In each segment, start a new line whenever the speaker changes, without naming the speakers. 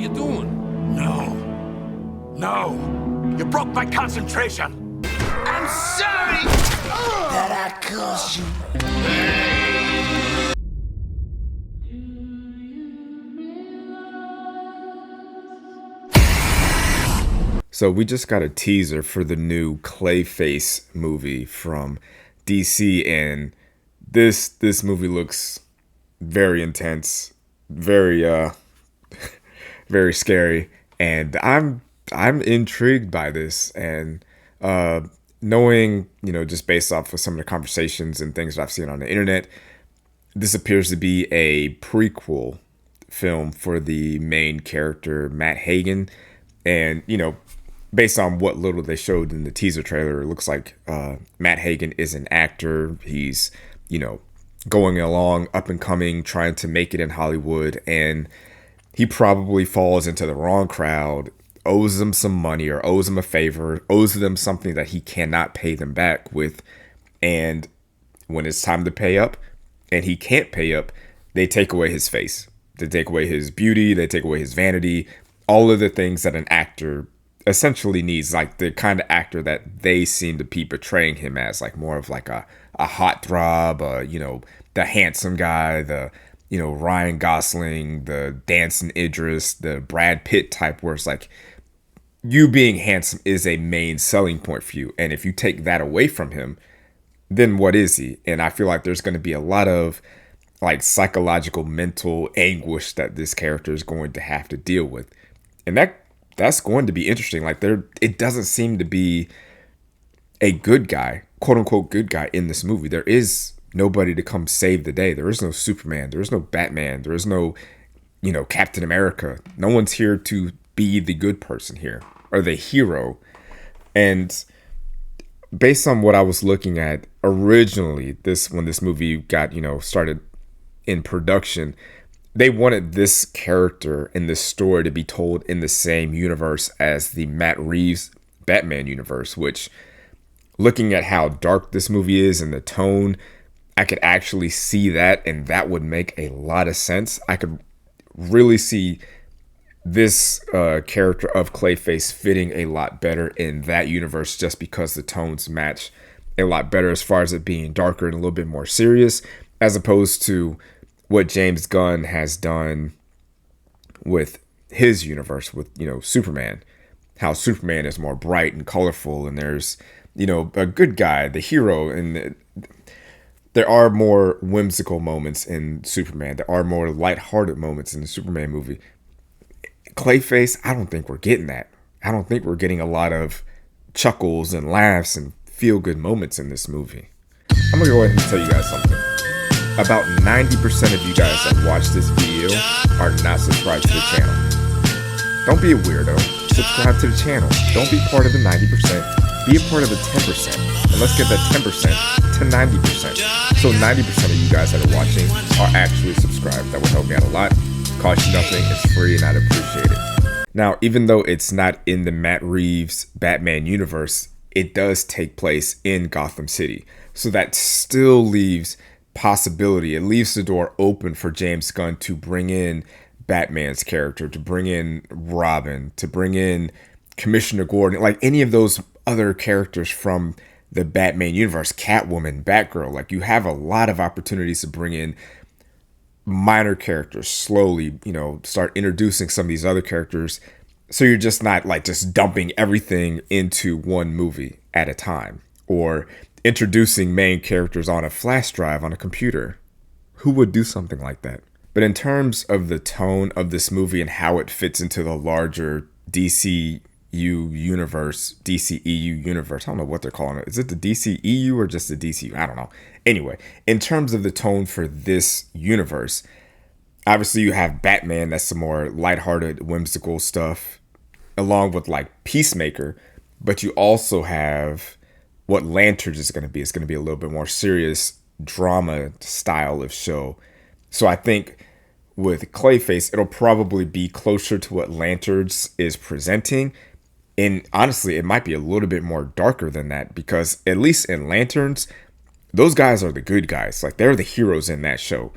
you doing?
No. No. You broke my concentration.
I'm sorry!
That I caused you.
So we just got a teaser for the new Clayface movie from DC, and this movie looks very intense, very very scary, and I'm intrigued by this. And knowing, just based off of some of the conversations and things that I've seen on the internet, this appears to be a prequel film for the main character Matt Hagen. And based on what little they showed in the teaser trailer, it looks like Matt Hagen is an actor. He's, going along, up and coming, trying to make it in Hollywood. And he probably falls into the wrong crowd, owes them some money or owes them a favor, owes them something that he cannot pay them back with. And when it's time to pay up and he can't pay up, they take away his face. They take away his beauty. They take away his vanity. All of the things that an actor essentially needs, like the kind of actor that they seem to be portraying him as, like more of like a hot throb, the handsome guy, the Ryan Gosling, the dancing Idris, the Brad Pitt type, where it's like you being handsome is a main selling point for you, and if you take that away from him, then what is he? And I feel like there's going to be a lot of like psychological, mental anguish that this character is going to have to deal with, and that's going to be interesting. Like it doesn't seem to be a good guy, quote unquote good guy in this movie. There is nobody to come save the day. There is no Superman. There is no Batman. There is no, Captain America. No one's here to be the good person here or the hero. And based on what I was looking at originally, when this movie got, started in production, they wanted this character and this story to be told in the same universe as the Matt Reeves Batman universe, which, looking at how dark this movie is and the tone, I could actually see that, and that would make a lot of sense. I could really see this character of Clayface fitting a lot better in that universe, just because the tones match a lot better as far as it being darker and a little bit more serious, as opposed to what James Gunn has done with his universe with, Superman. How Superman is more bright and colorful, and there's, a good guy, the hero, and there are more whimsical moments in Superman. There are more lighthearted moments in the Superman movie. Clayface, I don't think we're getting that. I don't think we're getting a lot of chuckles and laughs and feel-good moments in this movie. I'm gonna go ahead and tell you guys something. About 90% of you guys that watch this video are not subscribed to the channel. Don't be a weirdo. Subscribe to the channel. Don't be part of the 90%. Be a part of the 10%. And let's get that 10% to 90%. So 90% of you guys that are watching are actually subscribed. That would help me out a lot. Cost you nothing. It's free, and I'd appreciate it. Now, even though it's not in the Matt Reeves Batman universe, it does take place in Gotham City. So that still leaves possibility. It leaves the door open for James Gunn to bring in Batman's character, to bring in Robin, to bring in Commissioner Gordon, like any of those other characters from the Batman universe, Catwoman, Batgirl. Like, you have a lot of opportunities to bring in minor characters slowly, start introducing some of these other characters. So you're just not like just dumping everything into one movie at a time, or introducing main characters on a flash drive on a computer. Who would do something like that? But in terms of the tone of this movie and how it fits into the larger DCU universe, DCEU universe, I don't know what they're calling it. Is it the DCEU or just the DCU? I don't know. Anyway, in terms of the tone for this universe, obviously you have Batman, that's some more lighthearted, whimsical stuff, along with like Peacemaker, but you also have what Lanterns is going to be. It's going to be a little bit more serious drama style of show. So I think with Clayface, it'll probably be closer to what Lanterns is presenting. And honestly, it might be a little bit more darker than that, because at least in Lanterns, those guys are the good guys. Like, they're the heroes in that show.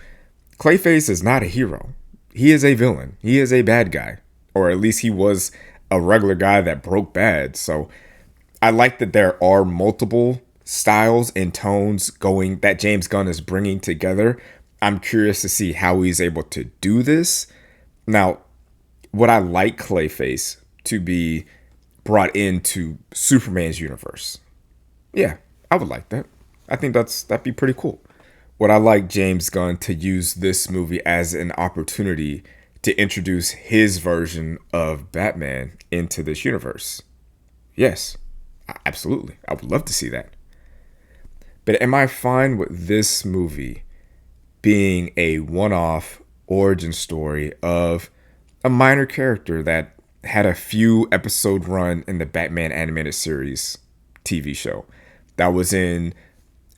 Clayface is not a hero. He is a villain. He is a bad guy. or at least he was a regular guy that broke bad. So I like that there are multiple styles and tones going that James Gunn is bringing together. I'm curious to see how he's able to do this. Now, would I like Clayface to be brought into Superman's universe? Yeah, I would like that. I think that'd be pretty cool. Would I like James Gunn to use this movie as an opportunity to introduce his version of Batman into this universe? Yes, absolutely. I would love to see that. But am I fine with this movie being a one-off origin story of a minor character that had a few episode run in the Batman animated series TV show that was in,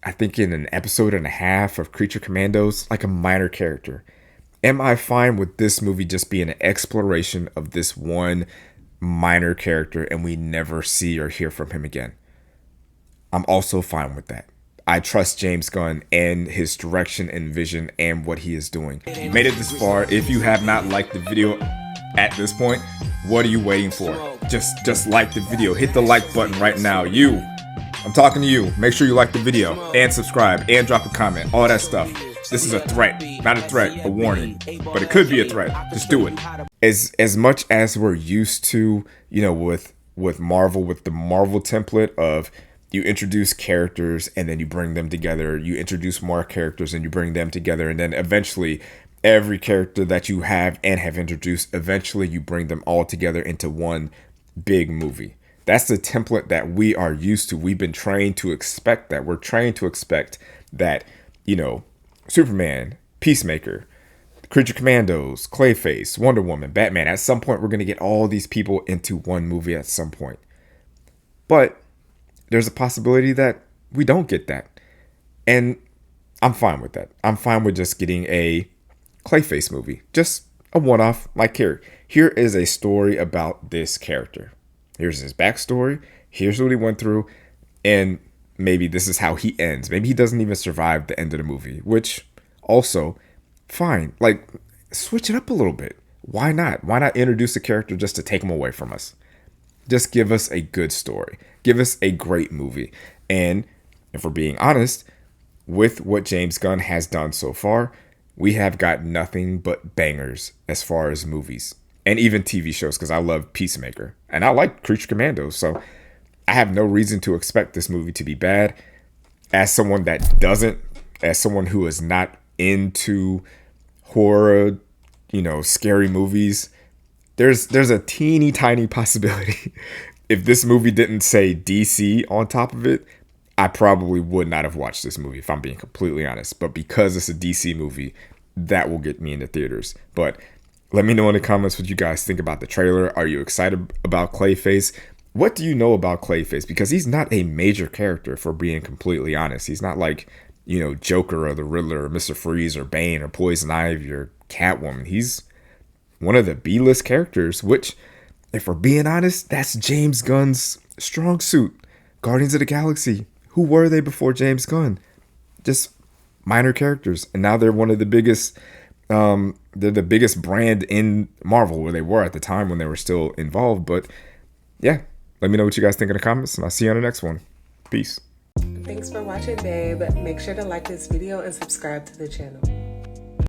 I think, in an episode and a half of Creature Commandos, like a minor character? Am I fine with this movie just being an exploration of this one minor character and we never see or hear from him again? I'm also fine with that. I trust James Gunn and his direction and vision and what he is doing. You made it this far. If you have not liked the video at this point, what are you waiting for? Just like the video. Hit the like button right now. I'm talking to you. Make sure you like the video and subscribe and drop a comment. All that stuff. This is a threat. Not a threat, a warning. But it could be a threat. Just do it. As much as we're used to, with Marvel, with the Marvel template of you introduce characters and then you bring them together. You introduce more characters and you bring them together. And then eventually every character that you have and have introduced, eventually you bring them all together into one big movie. That's the template that we are used to. We've been trained to expect that. We're trained to expect that, Superman, Peacemaker, Creature Commandos, Clayface, Wonder Woman, Batman. At some point, we're going to get all these people into one movie at some point. But there's a possibility that we don't get that. And I'm fine with that. I'm fine with just getting a Clayface movie. Just a one-off, like here is a story about this character. Here's his backstory. Here's what he went through. And maybe this is how he ends. Maybe he doesn't even survive the end of the movie, which also fine. Like, switch it up a little bit. Why not? Why not introduce a character just to take him away from us? Just give us a good story. Give us a great movie. And if we're being honest, with what James Gunn has done so far, we have got nothing but bangers as far as movies and even TV shows, because I love Peacemaker and I like Creature Commandos. So I have no reason to expect this movie to be bad. As someone that doesn't, as someone who is not into horror, scary movies, there's a teeny tiny possibility if this movie didn't say DC on top of it, I probably would not have watched this movie, if I'm being completely honest. But because it's a DC movie, that will get me into theaters. But let me know in the comments what you guys think about the trailer. Are you excited about Clayface? What do you know about Clayface? Because he's not a major character, for being completely honest. He's not like, Joker or the Riddler or Mr. Freeze or Bane or Poison Ivy or Catwoman. He's one of the B-list characters, which, if we're being honest, that's James Gunn's strong suit. Guardians of the Galaxy. Who were they before James Gunn? Just minor characters. And now they're one of the biggest, they're the biggest brand in Marvel, where they were at the time when they were still involved. But yeah, let me know what you guys think in the comments, and I'll see you on the next one. Peace.
Thanks for watching, babe. Make sure to like this video and subscribe to the channel.